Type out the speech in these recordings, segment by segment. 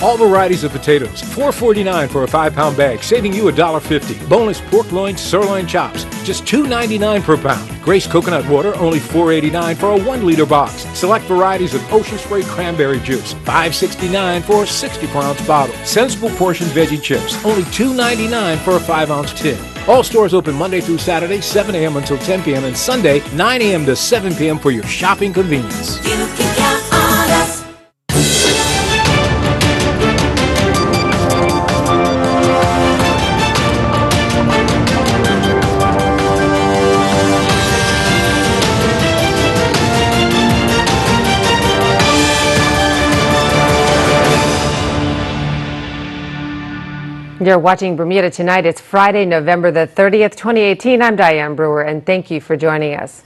All varieties of potatoes, $4.49 for a 5-pound bag, saving you $1.50. Boneless pork loin, sirloin chops, just $2.99 per pound. Grace coconut water, only $4.89 for a 1-liter box. Select varieties of OCEANSPRAY cranberry juice, $5.69 for a 64-ounce bottle. Sensible portion veggie chips, only $2.99 for a 5-ounce tin. All stores open Monday through Saturday, 7 a.m. until 10 p.m. and Sunday, 9 a.m. to 7 p.m. for your shopping convenience. You can count on us. You're watching Bermuda Tonight. It's Friday, November the 30th, 2018. I'm Diane Brewer, and thank you for joining us.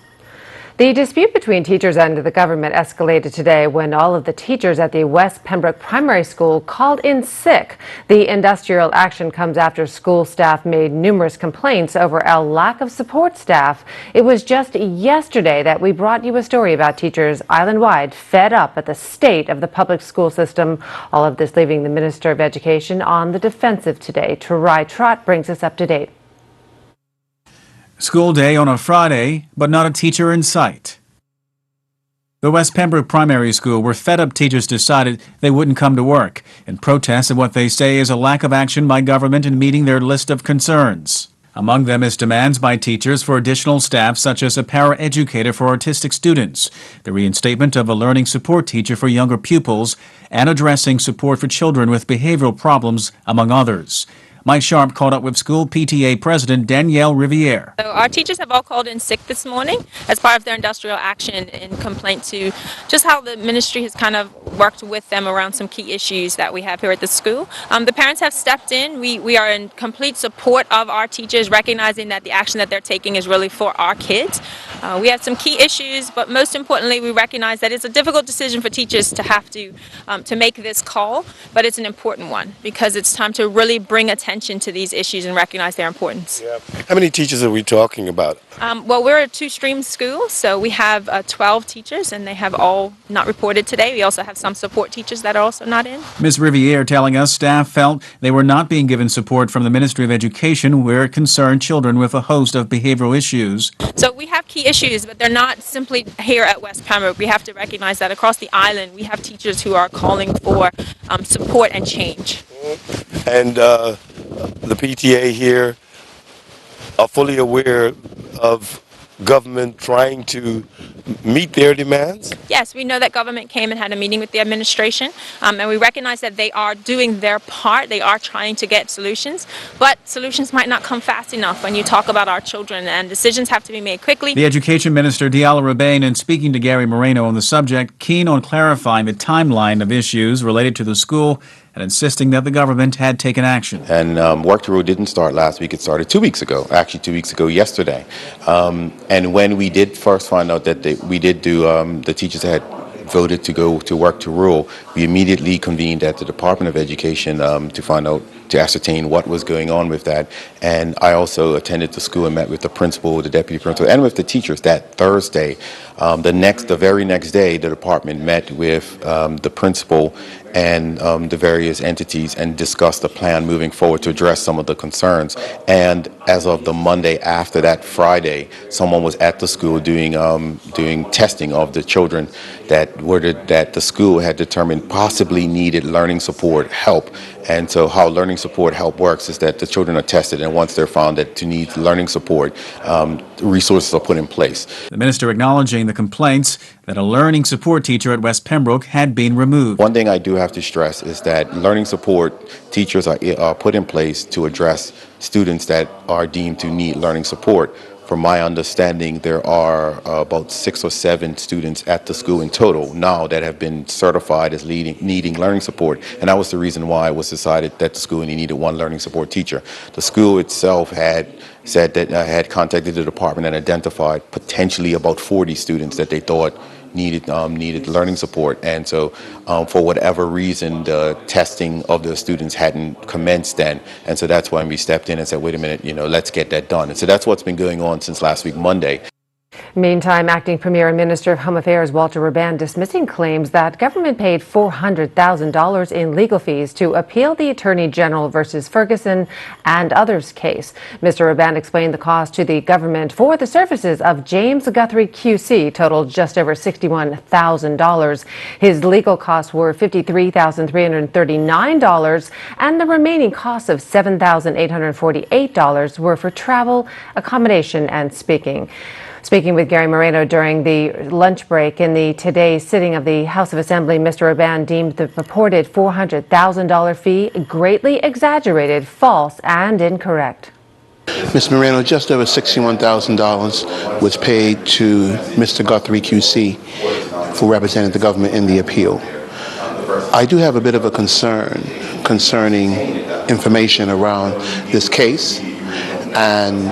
The dispute between teachers and the government escalated today when all of the teachers at the West Pembroke Primary School called in sick. The industrial action comes after school staff made numerous complaints over a lack of support staff. It was just yesterday that we brought you a story about teachers island-wide fed up at the state of the public school system. All of this leaving the Minister of Education on the defensive today. Tarai Trott brings us up to date. School day on a Friday, but not a teacher in sight. The West Pembroke Primary School, where fed-up teachers decided they wouldn't come to work in protest of what they say is a lack of action by government in meeting their list of concerns. Among them is demands by teachers for additional staff such as a paraeducator for autistic students, the reinstatement of a learning support teacher for younger pupils, and addressing support for children with behavioral problems, among others. Mike Sharp caught up with school PTA President Danielle Riviere. So our teachers have all called in sick this morning as part of their industrial action in complaint to just how the ministry has kind of worked with them around some key issues that we have here at the school. The parents have stepped in. We are in complete support of our teachers, recognizing that the action that they're taking is really for our kids. We have some key issues, but most importantly, we recognize that it's a difficult decision for teachers to have to make this call, but it's an important one because it's time to really bring attention to these issues and recognize their importance. Yeah. How many teachers are we talking about? Well, we're a two-stream school, so we have 12 teachers, and they have all not reported today. We also have some support teachers that are also not in. Ms. Riviere telling us staff felt they were not being given support from the Ministry of Education where it concerned children with a host of behavioral issues. So we have key issues, but they're not simply here at West Pembroke. We have to recognize that across the island, we have teachers who are calling for support and change. And the PTA here are fully aware of government trying to meet their demands? Yes, we know that government came and had a meeting with the administration, and we recognize that they are doing their part. They are trying to get solutions, but solutions might not come fast enough when you talk about our children, and decisions have to be made quickly. The Education Minister, Diala Rabain, in speaking to Gary Moreno on the subject, keen on clarifying the timeline of issues related to the school and insisting that the government had taken action. And work through didn't start last week. It started 2 weeks ago, actually 2 weeks ago yesterday. And when we did first find out that we did do, the teachers had voted to go to work to rule, we immediately convened at the Department of Education to ascertain what was going on with that. And I also attended the school and met with the principal, the deputy principal, and with the teachers that Thursday. The very next day, the department met with the principal and the various entities and discussed the plan moving forward to address some of the concerns. And as of the Monday after that Friday, someone was at the school doing testing of the children that the school had determined possibly needed learning support help. And so how learning support help works is that the children are tested, and once they're found to need learning support, resources are put in place. The minister acknowledging the complaints that a learning support teacher at West Pembroke had been removed. One thing I do have to stress is that learning support teachers are put in place to address students that are deemed to need learning support. From my understanding, there are about 6 or 7 students at the school in total now that have been certified as needing learning support. And that was the reason why it was decided that the school only needed 1 learning support teacher. The school itself had said that had contacted the department and identified potentially about 40 students that they thought needed learning support, and so for whatever reason the testing of the students hadn't commenced then, and so that's when we stepped in and said, wait a minute, let's get that done. And so that's what's been going on since last week Monday. Meantime, Acting Premier and Minister of Home Affairs Walter Rabban dismissing claims that government paid $400,000 in legal fees to appeal the Attorney General versus Ferguson and others case. Mr. Rabban explained the cost to the government for the services of James Guthrie QC totaled just over $61,000. His legal costs were $53,339, and the remaining costs of $7,848 were for travel, accommodation, and speaking. Speaking with Gary Moreno during the lunch break in the today's sitting of the House of Assembly, Mr. Rabban deemed the purported $400,000 fee greatly exaggerated, false, and incorrect. Mr. Moreno, just over $61,000 was paid to Mr. Guthrie QC for representing the government in the appeal. I do have a bit of a concern concerning information around this case, and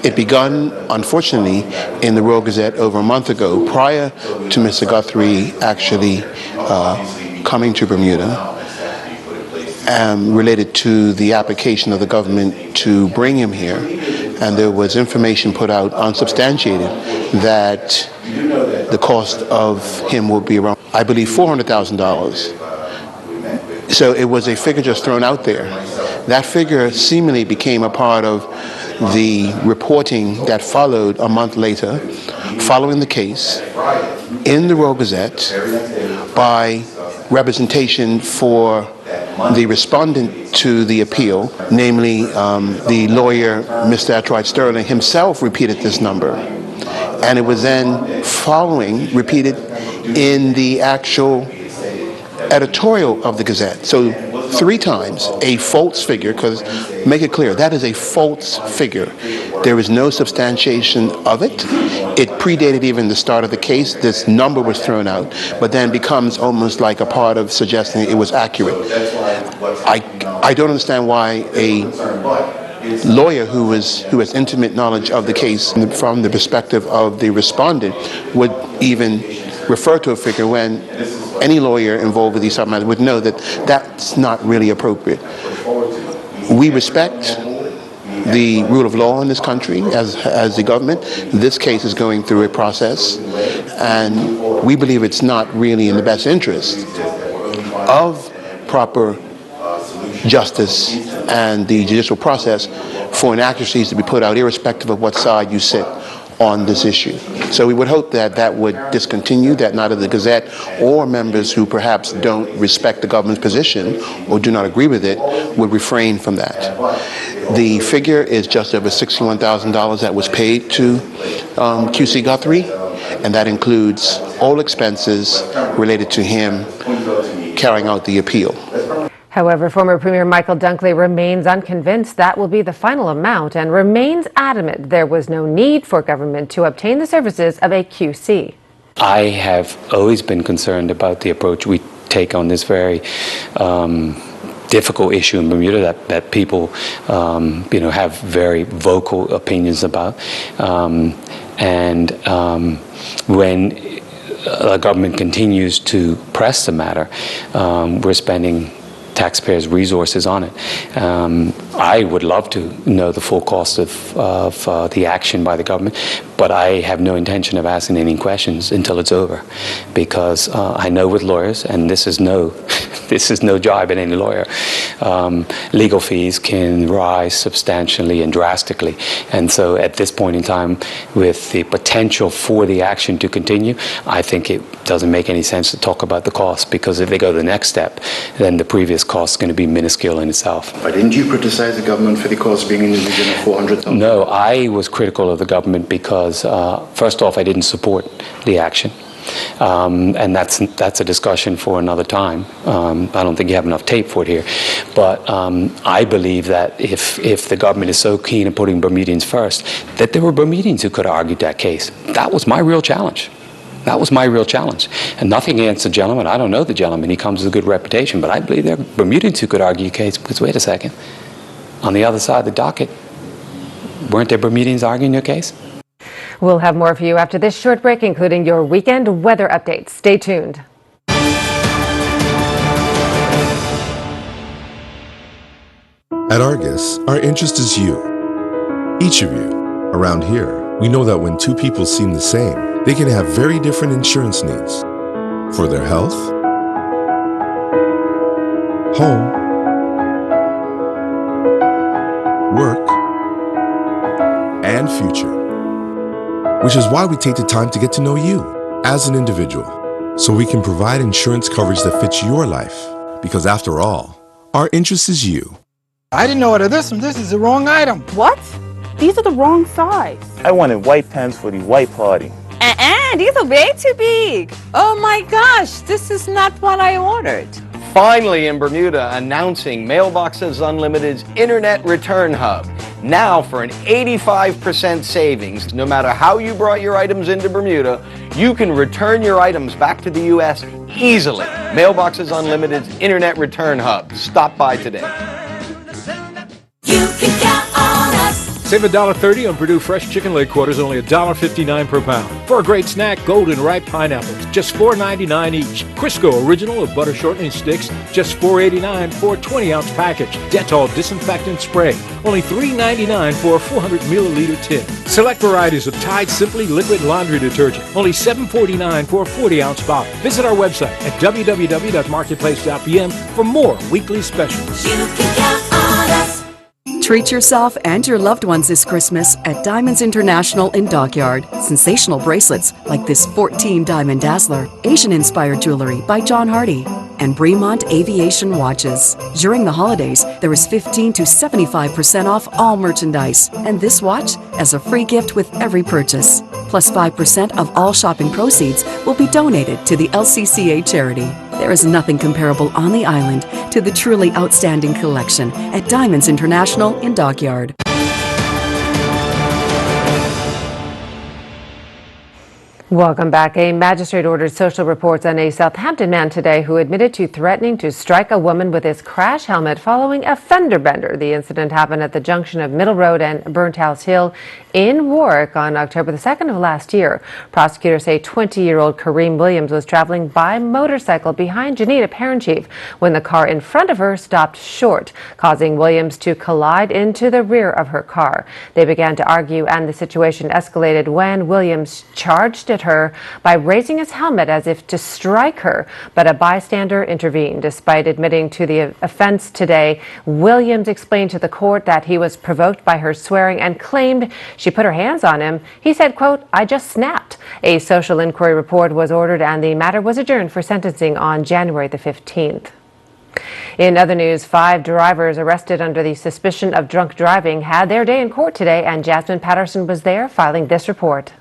it begun, unfortunately, in the Royal Gazette over a month ago, prior to Mr. Guthrie actually coming to Bermuda, related to the application of the government to bring him here. And there was information put out, unsubstantiated, that the cost of him will be around, I believe, $400,000. So it was a figure just thrown out there. That figure seemingly became a part of the reporting that followed a month later, following the case, in the Royal Gazette, by representation for the respondent to the appeal, namely the lawyer, Mr. Attright Sterling, himself repeated this number. And it was then repeated in the actual editorial of the Gazette. So 3 times, a false figure, because make it clear, that is a false figure. There is no substantiation of it. It predated even the start of the case. This number was thrown out, but then becomes almost like a part of suggesting it was accurate. I don't understand why a lawyer who has intimate knowledge of the case from the perspective of the respondent would even refer to a figure when any lawyer involved with these type of matters would know that that's not really appropriate. We respect the rule of law in this country as the government. This case is going through a process, and we believe it's not really in the best interest of proper justice and the judicial process for inaccuracies to be put out, irrespective of what side you sit on this issue. So we would hope that that would discontinue, that neither the Gazette or members who perhaps don't respect the government's position or do not agree with it would refrain from that. The figure is just over $61,000 that was paid to QC Guthrie, and that includes all expenses related to him carrying out the appeal. However, former Premier Michael Dunkley remains unconvinced that will be the final amount and remains adamant there was no need for government to obtain the services of a QC. I have always been concerned about the approach we take on this very difficult issue in Bermuda that people have very vocal opinions about. When the government continues to press the matter, we're spending taxpayers' resources on it. I would love to know the full cost of the action by the government, but I have no intention of asking any questions until it's over, because I know with lawyers, and this is no jibe at any lawyer, legal fees can rise substantially and drastically. And so at this point in time, with the potential for the action to continue, I think it doesn't make any sense to talk about the cost, because if they go the next step, then the previous cost is going to be minuscule in itself. But didn't you criticize the government for the cost being in the region of $400,000? No, I was critical of the government because, first off, I didn't support the action. And that's a discussion for another time. I don't think you have enough tape for it here. But I believe that if the government is so keen on putting Bermudians first, that there were Bermudians who could have argued that case. That was my real challenge. That was my real challenge. And nothing against the gentleman. I don't know the gentleman. He comes with a good reputation. But I believe there are Bermudians who could argue a case, because wait a second. On the other side of the docket, weren't there Bermudians arguing your case? We'll have more for you after this short break, including your weekend weather updates. Stay tuned. At Argus, our interest is you. Each of you, around here, We know that when two people seem the same, they can have very different insurance needs for their health, home, work, and future. Which is why we take the time to get to know you as an individual, so we can provide insurance coverage that fits your life. Because after all, our interest is you. I didn't order this one. This is the wrong item. What? These are the wrong size. I wanted white pants for the white party. These are way too big. Oh my gosh, this is not what I ordered. Finally in Bermuda, announcing Mailboxes Unlimited's Internet Return Hub. Now for an 85% savings. No matter how you brought your items into Bermuda, you can return your items back to the U.S. easily. Mailboxes Unlimited's Internet Return Hub. Stop by today. You can count on us. Save $1.30 on Perdue fresh chicken leg quarters, only $1.59 per pound. For a great snack, golden ripe pineapples, just $4.99 each. Crisco Original of butter shortening sticks, just $4.89 for a 20-ounce package. Dettol disinfectant spray, only $3.99 for a 400-milliliter tin. Select varieties of Tide Simply Liquid Laundry Detergent, only $7.49 for a 40-ounce bottle. Visit our website at www.marketplace.pm for more weekly specials. You can count on us. Treat yourself and your loved ones this Christmas at Diamonds International in Dockyard. Sensational bracelets like this 14 Diamond Dazzler, Asian-inspired jewelry by John Hardy, and Bremont Aviation watches. During the holidays, there is 15 to 75% off all merchandise, and this watch as a free gift with every purchase. Plus 5% of all shopping proceeds will be donated to the LCCA charity. There is nothing comparable on the island to the truly outstanding collection at Diamonds International in Dockyard. Welcome back. A magistrate ordered social reports on a Southampton man today who admitted to threatening to strike a woman with his crash helmet following a fender bender. The incident happened at the junction of Middle Road and Burnt House Hill in Warwick on October the 2nd of last year. Prosecutors say 20-year-old Kareem Williams was traveling by motorcycle behind Janita Parenchief when the car in front of her stopped short, causing Williams to collide into the rear of her car. They began to argue and the situation escalated when Williams charged at her by raising his helmet as if to strike her, but a bystander intervened. Despite admitting to the offense today, Williams explained to the court that he was provoked by her swearing and claimed she put her hands on him. He said, quote, "I just snapped." A social inquiry report was ordered and the matter was adjourned for sentencing on January the 15th. In other news, 5 drivers arrested under the suspicion of drunk driving had their day in court today, and Jasmine Patterson was there filing this report.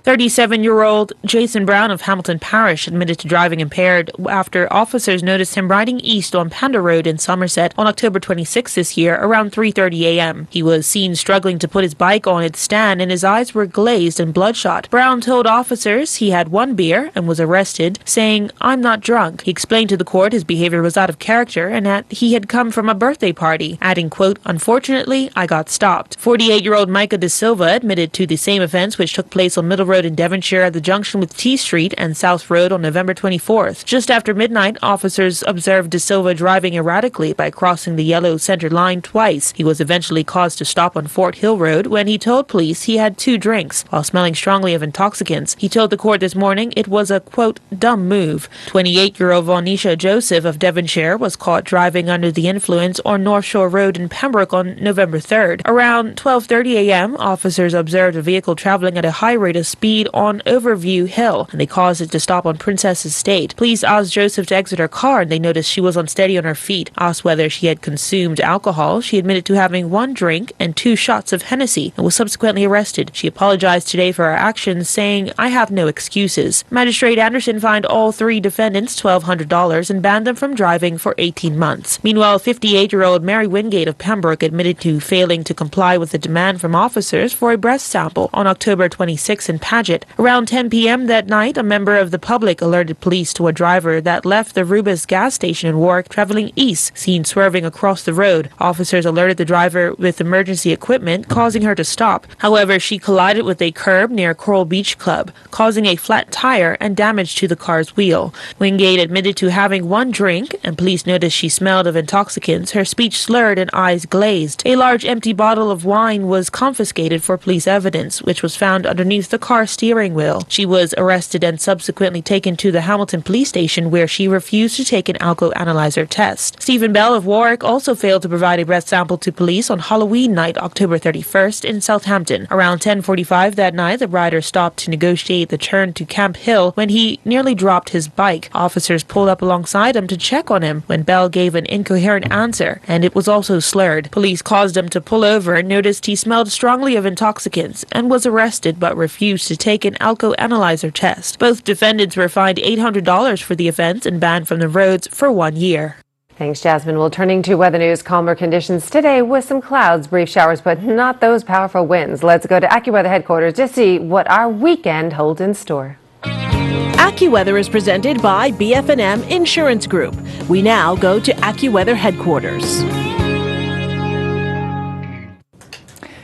37-year-old Jason Brown of Hamilton Parish admitted to driving impaired after officers noticed him riding east on Panda Road in Somerset on October 26 this year around 3:30 a.m. He was seen struggling to put his bike on its stand and his eyes were glazed and bloodshot. Brown told officers he had 1 beer and was arrested, saying, "I'm not drunk." He explained to the court his behavior was out of character and that he had come from a birthday party, adding, quote, "Unfortunately, I got stopped." 48-year-old Micah De Silva admitted to the same offense, which took place on Middle Road in Devonshire at the junction with T Street and South Road on November 24th. Just after midnight, officers observed De Silva driving erratically by crossing the yellow center line twice. He was eventually caused to stop on Fort Hill Road when he told police he had 2 drinks while smelling strongly of intoxicants. He told the court this morning it was a, quote, "dumb move." 28-year-old Vonisha Joseph of Devonshire was caught driving under the influence on North Shore Road in Pembroke on November 3rd. Around 12:30 a.m., officers observed a vehicle traveling at a high rate of speed on Overview Hill, and they caused it to stop on Princess Estate. Police asked Joseph to exit her car, and they noticed she was unsteady on her feet. Asked whether she had consumed alcohol, she admitted to having 1 drink and 2 shots of Hennessy, and was subsequently arrested. She apologized today for her actions, saying, "I have no excuses." Magistrate Anderson fined all 3 defendants $1,200 and banned them from driving for 18 months. Meanwhile, 58-year-old Mary Wingate of Pembroke admitted to failing to comply with the demand from officers for a breath sample on October 26 in Pembroke. Paget. Around 10 p.m. that night, a member of the public alerted police to a driver that left the Rubis gas station in Warwick traveling east, seen swerving across the road. Officers alerted the driver with emergency equipment, causing her to stop. However, she collided with a curb near Coral Beach Club, causing a flat tire and damage to the car's wheel. Wingate admitted to having one drink, and police noticed she smelled of intoxicants, her speech slurred and eyes glazed. A large empty bottle of wine was confiscated for police evidence, which was found underneath the car's steering wheel. She was arrested and subsequently taken to the Hamilton police station, where she refused to take an alcohol analyzer test. Stephen Bell of Warwick also failed to provide a breath sample to police on Halloween night, October 31st, in Southampton. Around 10:45 that night, the rider stopped to negotiate the turn to Camp Hill when he nearly dropped his bike. Officers pulled up alongside him to check on him when Bell gave an incoherent answer, and it was also slurred. Police caused him to pull over and noticed he smelled strongly of intoxicants and was arrested but refused to take an alcohol analyzer test. Both defendants were fined $800 for the offense and banned from the roads for 1 year. Thanks, Jasmine. Well, turning to weather news, calmer conditions today with some clouds, brief showers, but not those powerful winds. Let's go to AccuWeather headquarters to see what our weekend holds in store. AccuWeather is presented by BF&M Insurance Group. We now go to AccuWeather headquarters.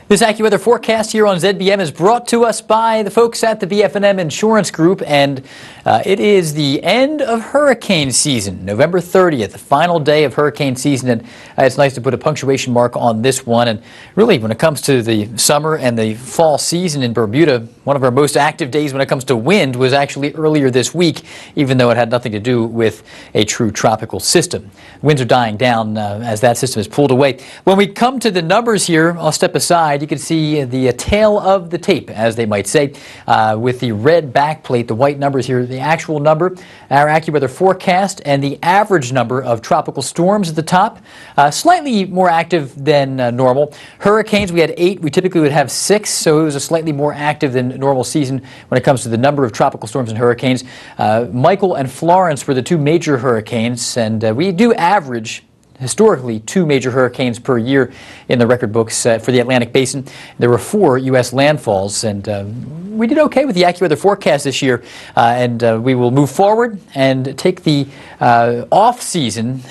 This AccuWeather forecast here on ZBM is brought to us by the folks at the BF&M Insurance Group, and it is the end of hurricane season, November 30th, the final day of hurricane season, and it's nice to put a punctuation mark on this one. And really, when it comes to the summer and the fall season in Bermuda, one of our most active days when it comes to wind was actually earlier this week, even though it had nothing to do with a true tropical system. Winds are dying down as that system is pulled away. When we come to the numbers here, I'll step aside. You can see the tail of the tape, as they might say, with the red backplate, the white numbers here, the actual number, our AccuWeather forecast, and the average number of tropical storms at the top. Slightly more active than normal. Hurricanes, we had 8. We typically would have 6, so it was a slightly more active than normal season when it comes to the number of tropical storms and hurricanes. Michael and Florence were the 2 major hurricanes, and we do average historically 2 major hurricanes per year in the record books for the Atlantic Basin. There were 4 U.S. landfalls, and we did okay with the AccuWeather forecast this year, and we will move forward and take the off-season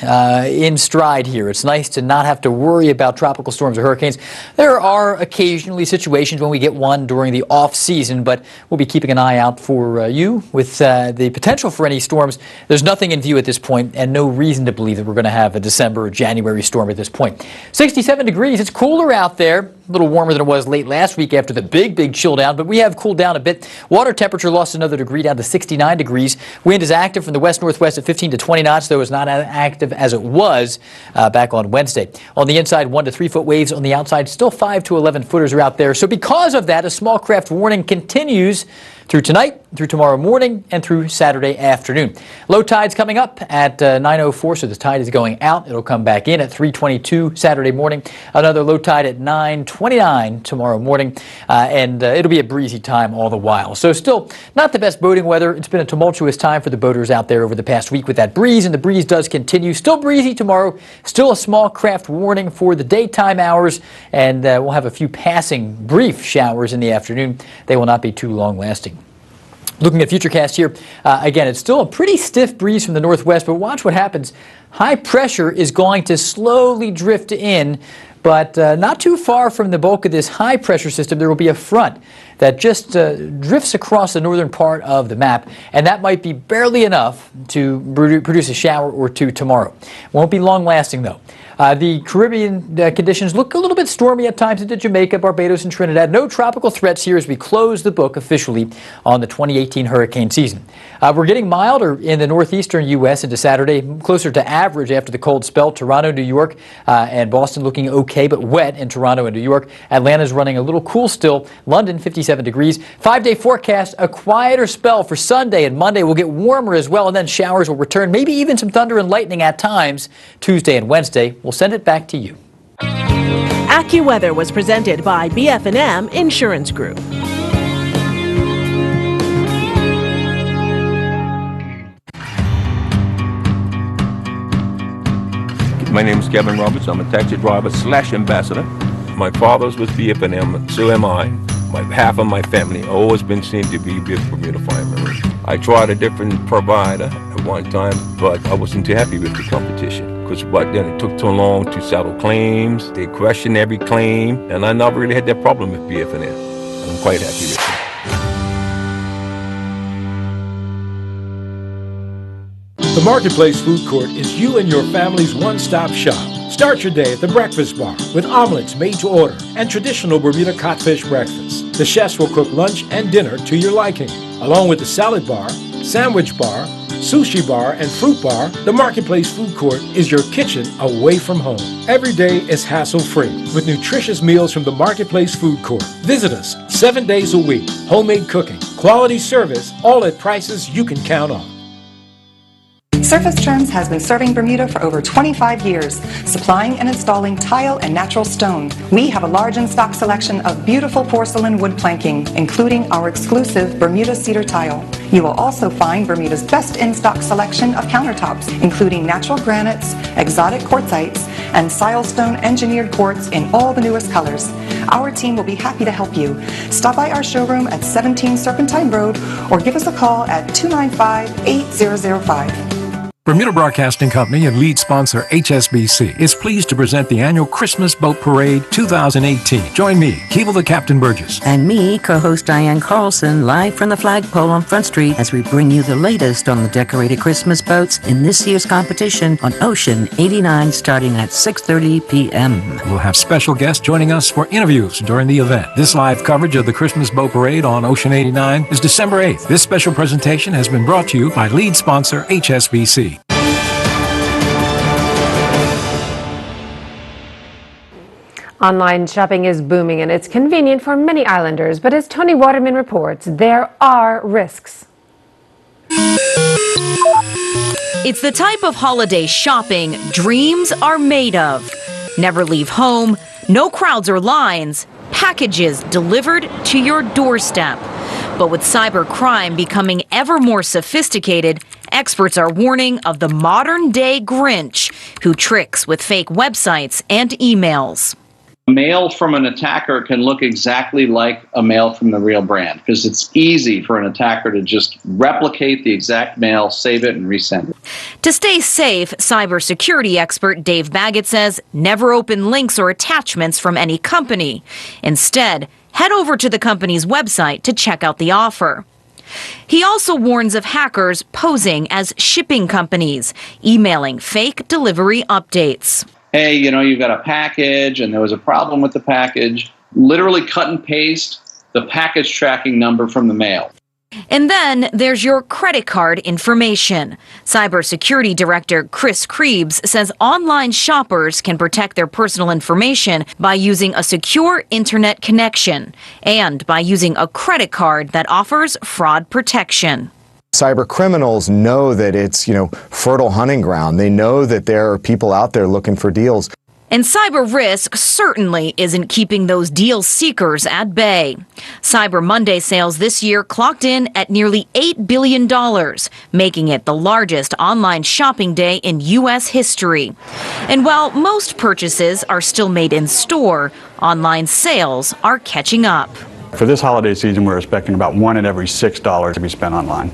in stride here. It's nice to not have to worry about tropical storms or hurricanes. There are occasionally situations when we get one during the off-season, but we'll be keeping an eye out for you with the potential for any storms. There's nothing in view at this point, and no reason to believe that we're going to have a December or January storm at this point. 67 degrees. It's cooler out there. A little warmer than it was late last week after the big chill down, but we have cooled down a bit. Water temperature lost another degree down to 69 degrees. Wind is active from the west-northwest at 15 to 20 knots, though it's not as active as it was back on Wednesday. On the inside, 1 to 3 foot waves. On the outside, still 5 to 11 footers are out there. So because of that, a small craft warning continues through tonight, through tomorrow morning, and through Saturday afternoon. Low tide's coming up at 9:04, so the tide is going out. It'll come back in at 3:22 Saturday morning. Another low tide at 9:29 tomorrow morning, and it'll be a breezy time all the while. So still not the best boating weather. It's been a tumultuous time for the boaters out there over the past week with that breeze, and the breeze does continue. Still breezy tomorrow. Still a small craft warning for the daytime hours, and we'll have a few passing brief showers in the afternoon. They will not be too long lasting. Looking at Futurecast here, again, it's still a pretty stiff breeze from the northwest, but watch what happens. High pressure is going to slowly drift in, but not too far from the bulk of this high pressure system, there will be a front that just drifts across the northern part of the map, and that might be barely enough to produce a shower or two tomorrow. Won't be long lasting, though. The Caribbean conditions look a little bit stormy at times into Jamaica, Barbados, and Trinidad. No tropical threats here as we close the book officially on the 2018 hurricane season. We're getting milder in the northeastern U.S. into Saturday, closer to average after the cold spell. Toronto, New York, and Boston looking okay, but wet in Toronto and New York. Atlanta's running a little cool still. London, 57 degrees. 5-day forecast, a quieter spell for Sunday and Monday. Will get warmer as well, and then showers will return. Maybe even some thunder and lightning at times Tuesday and Wednesday. We'll send it back to you. AccuWeather was presented by BF&M Insurance Group. My name is Kevin Roberts. I'm a taxi driver / ambassador. My father's with BF&M, so am I. Half of my family always been seen to be with Bermuda Fine Marine. I tried a different provider at one time, but I wasn't too happy with the competition because back then it took too long to settle claims. They questioned every claim, and I never really had that problem with BF&M. I'm quite happy with it. The Marketplace Food Court is you and your family's one-stop shop. Start your day at the breakfast bar with omelets made to order and traditional Bermuda codfish breakfast. The chefs will cook lunch and dinner to your liking. Along with the salad bar, sandwich bar, sushi bar, and fruit bar, the Marketplace Food Court is your kitchen away from home. Every day is hassle-free with nutritious meals from the Marketplace Food Court. Visit us 7 days a week. Homemade cooking, quality service, all at prices you can count on. Surface Trends has been serving Bermuda for over 25 years, supplying and installing tile and natural stone. We have a large in-stock selection of beautiful porcelain wood planking, including our exclusive Bermuda cedar tile. You will also find Bermuda's best in-stock selection of countertops, including natural granites, exotic quartzites, and silestone engineered quartz in all the newest colors. Our team will be happy to help you. Stop by our showroom at 17 Serpentine Road or give us a call at 295-8005. Bermuda Broadcasting Company and lead sponsor HSBC is pleased to present the annual Christmas Boat Parade 2018. Join me, Keeble the Captain Burgess. And me, co-host Diane Carlson, live from the flagpole on Front Street as we bring you the latest on the decorated Christmas boats in this year's competition on Ocean 89 starting at 6:30 p.m. We'll have special guests joining us for interviews during the event. This live coverage of the Christmas Boat Parade on Ocean 89 is December 8th. This special presentation has been brought to you by lead sponsor HSBC. Online shopping is booming and it's convenient for many islanders, but as Tony Waterman reports, there are risks. It's the type of holiday shopping dreams are made of. Never leave home, no crowds or lines, packages delivered to your doorstep. But with cybercrime becoming ever more sophisticated, experts are warning of the modern-day Grinch who tricks with fake websites and emails. A mail from an attacker can look exactly like a mail from the real brand because it's easy for an attacker to just replicate the exact mail, save it, and resend it. To stay safe, cybersecurity expert Dave Baggett says never open links or attachments from any company. Instead, head over to the company's website to check out the offer. He also warns of hackers posing as shipping companies, emailing fake delivery updates. Hey, you've got a package and there was a problem with the package. Literally cut and paste the package tracking number from the mail. And then there's your credit card information. Cybersecurity Director Chris Krebs says online shoppers can protect their personal information by using a secure internet connection and by using a credit card that offers fraud protection. Cyber criminals know that it's, fertile hunting ground. They know that there are people out there looking for deals. And cyber risk certainly isn't keeping those deal seekers at bay. Cyber Monday sales this year clocked in at nearly $8 billion, making it the largest online shopping day in U.S. history. And while most purchases are still made in store, online sales are catching up. For this holiday season, we're expecting about $1 in every $6 to be spent online.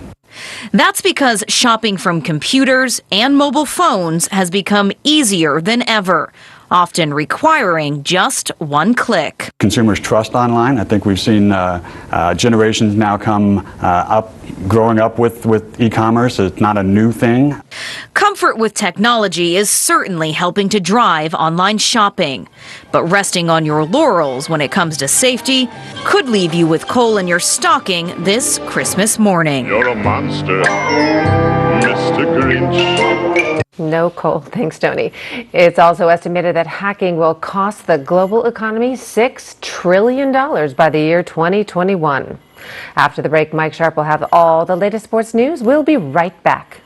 That's because shopping from computers and mobile phones has become easier than ever, often requiring just one click. Consumers trust online. I think we've seen generations now come growing up with e-commerce. It's not a new thing. Comfort with technology is certainly helping to drive online shopping. But resting on your laurels when it comes to safety could leave you with coal in your stocking this Christmas morning. You're a monster, Mr. Grinch. No coal, thanks, Tony. It's also estimated that hacking will cost the global economy $6 trillion by the year 2021. After the break, Mike Sharp will have all the latest sports news. We'll be right back.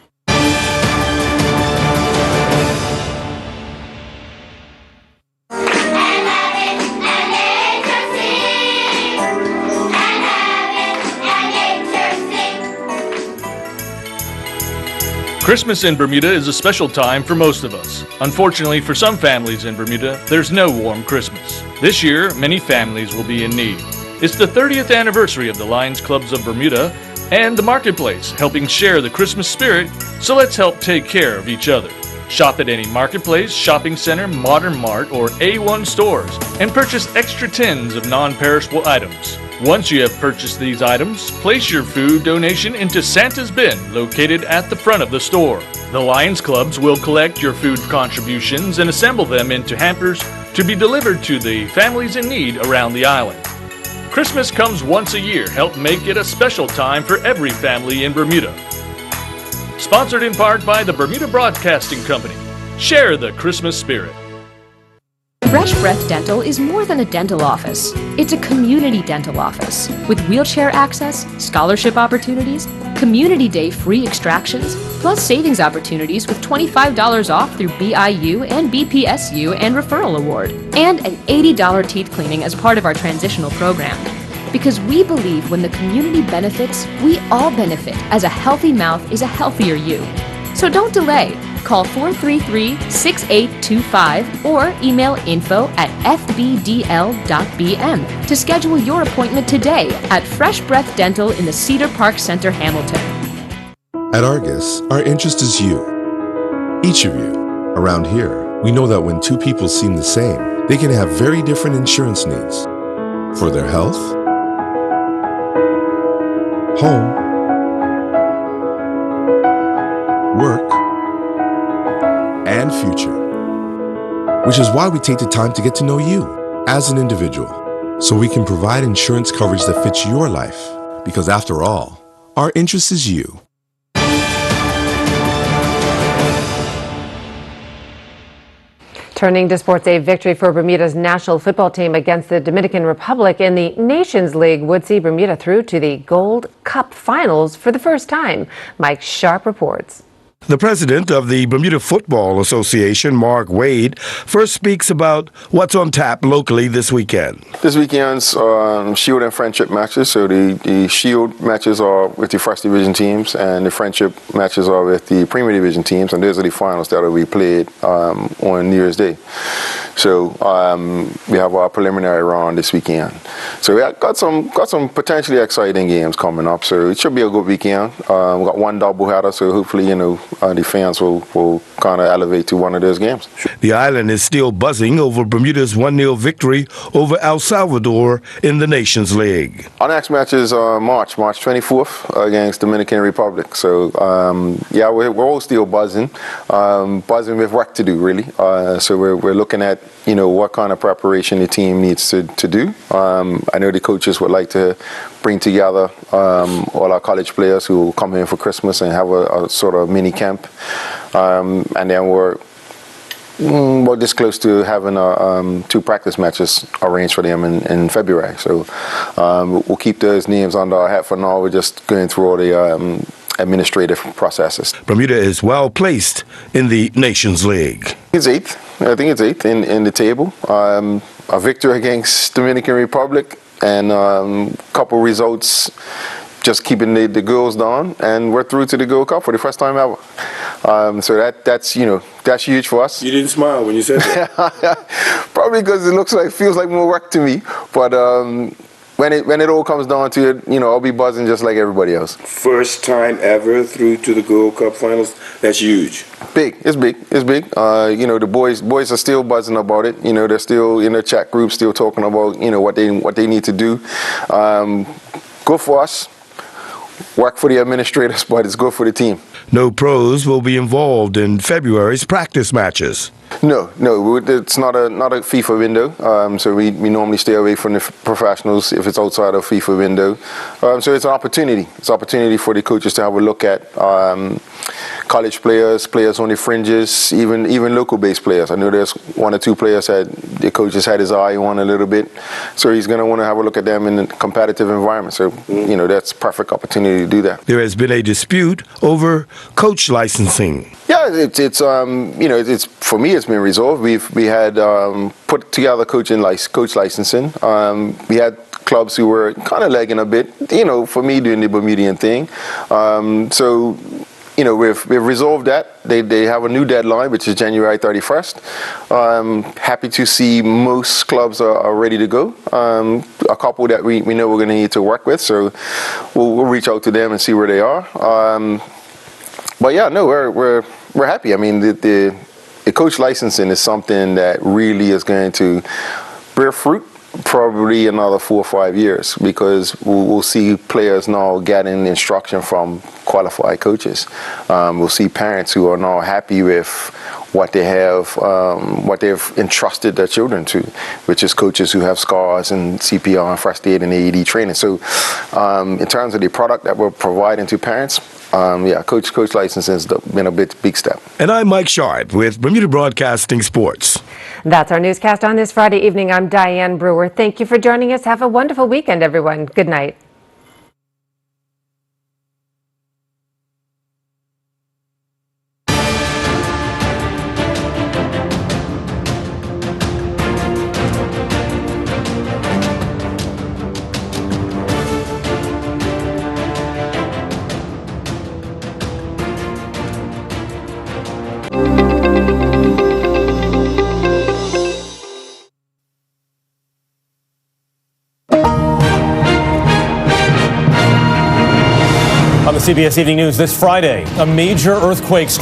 Christmas in Bermuda is a special time for most of us. Unfortunately, for some families in Bermuda, there's no warm Christmas. This year, many families will be in need. It's the 30th anniversary of the Lions Clubs of Bermuda and the Marketplace, helping share the Christmas spirit, so let's help take care of each other. Shop at any Marketplace, shopping center, Modern Mart, or A1 stores and purchase extra tins of non-perishable items. Once you have purchased these items, place your food donation into Santa's bin located at the front of the store. The Lions Clubs will collect your food contributions and assemble them into hampers to be delivered to the families in need around the island. Christmas comes once a year. Help make it a special time for every family in Bermuda. Sponsored in part by the Bermuda Broadcasting Company. Share the Christmas spirit. Fresh Breath Dental is more than a dental office. It's a community dental office with wheelchair access, scholarship opportunities, community day free extractions, plus savings opportunities with $25 off through BIU and BPSU and referral award, and an $80 teeth cleaning as part of our transitional program. Because we believe when the community benefits, we all benefit, as a healthy mouth is a healthier you. So don't delay. Call 433-6825 or email info@fbdl.bm to schedule your appointment today at Fresh Breath Dental in the Cedar Park Center, Hamilton. At Argus, our interest is you. Each of you. Around here, we know that when two people seem the same, they can have very different insurance needs. For their health, home, work, and future. Which is why we take the time to get to know you as an individual, so we can provide insurance coverage that fits your life. Because after all, our interest is you. Turning to sports, a victory for Bermuda's national football team against the Dominican Republic in the Nations League would see Bermuda through to the Gold Cup finals for the first time. Mike Sharp reports. The president of the Bermuda Football Association, Mark Wade, first speaks about what's on tap locally this weekend. This weekend's Shield and Friendship matches. So the Shield matches are with the First Division teams, and the Friendship matches are with the Premier Division teams, and those are the finals that will be played on New Year's Day. So we have our preliminary round this weekend. So we got some potentially exciting games coming up. So it should be a good weekend. We got one doubleheader, so hopefully the fans will kind of elevate to one of those games. The island is still buzzing over Bermuda's 1-0 victory over El Salvador in the Nations League. Our next match is March 24th against Dominican Republic. So yeah, we're all still buzzing with work to do, really. So we're looking at what kind of preparation the team needs to do. I know the coaches would like to bring together all our college players who will come here for Christmas and have a sort of mini camp. And then we're this close to having 2 practice matches arranged for them in February. So we'll keep those names under our hat for now. We're just going through all the administrative processes. Bermuda is well placed in the Nations League. It's 8th. I think it's 8th in the table. A victory against Dominican Republic and a couple results just keeping the girls down, and we're through to the Gold Cup for the first time ever. So that's huge for us. You didn't smile when you said that. Probably because it feels like more work to me. But when it all comes down to it, I'll be buzzing just like everybody else. First time ever through to the Gold Cup finals. That's huge. Big. It's big. The boys are still buzzing about it. They're still in the chat group, still talking about what they need to do. Good for us. Work for the administrators, but it's good for the team. No pros will be involved in February's practice matches. No, it's not a FIFA window. So we normally stay away from the professionals if it's outside of FIFA window. So it's an opportunity. It's an opportunity for the coaches to have a look at college players on the fringes, even local-based players. I know there's 1 or 2 players that the coaches had his eye on a little bit. So he's going to want to have a look at them in a competitive environment. So, that's perfect opportunity to do that. There has been a dispute over coach licensing. Yeah, it's for me, it's been resolved. We had put together coach licensing. We had clubs who were kind of lagging a bit, for me doing the Bermudian thing. So we've resolved that. They have a new deadline, which is January 31st. Happy to see most clubs are ready to go. A couple that we know we're going to need to work with, so we'll reach out to them and see where they are. But yeah, no, we're happy. I mean, the coach licensing is something that really is going to bear fruit probably another 4 or 5 years, because we'll see players now getting instruction from qualified coaches. We'll see parents who are now happy with what they have, what they've entrusted their children to, which is coaches who have scars and CPR and first aid and AED training. So in terms of the product that we're providing to parents, coach licensing has been a big step. And I'm Mike Sharp with Bermuda Broadcasting Sports. That's our newscast on this Friday evening. I'm Diane Brewer. Thank you for joining us. Have a wonderful weekend, everyone. Good night. On the CBS Evening News this Friday, a major earthquake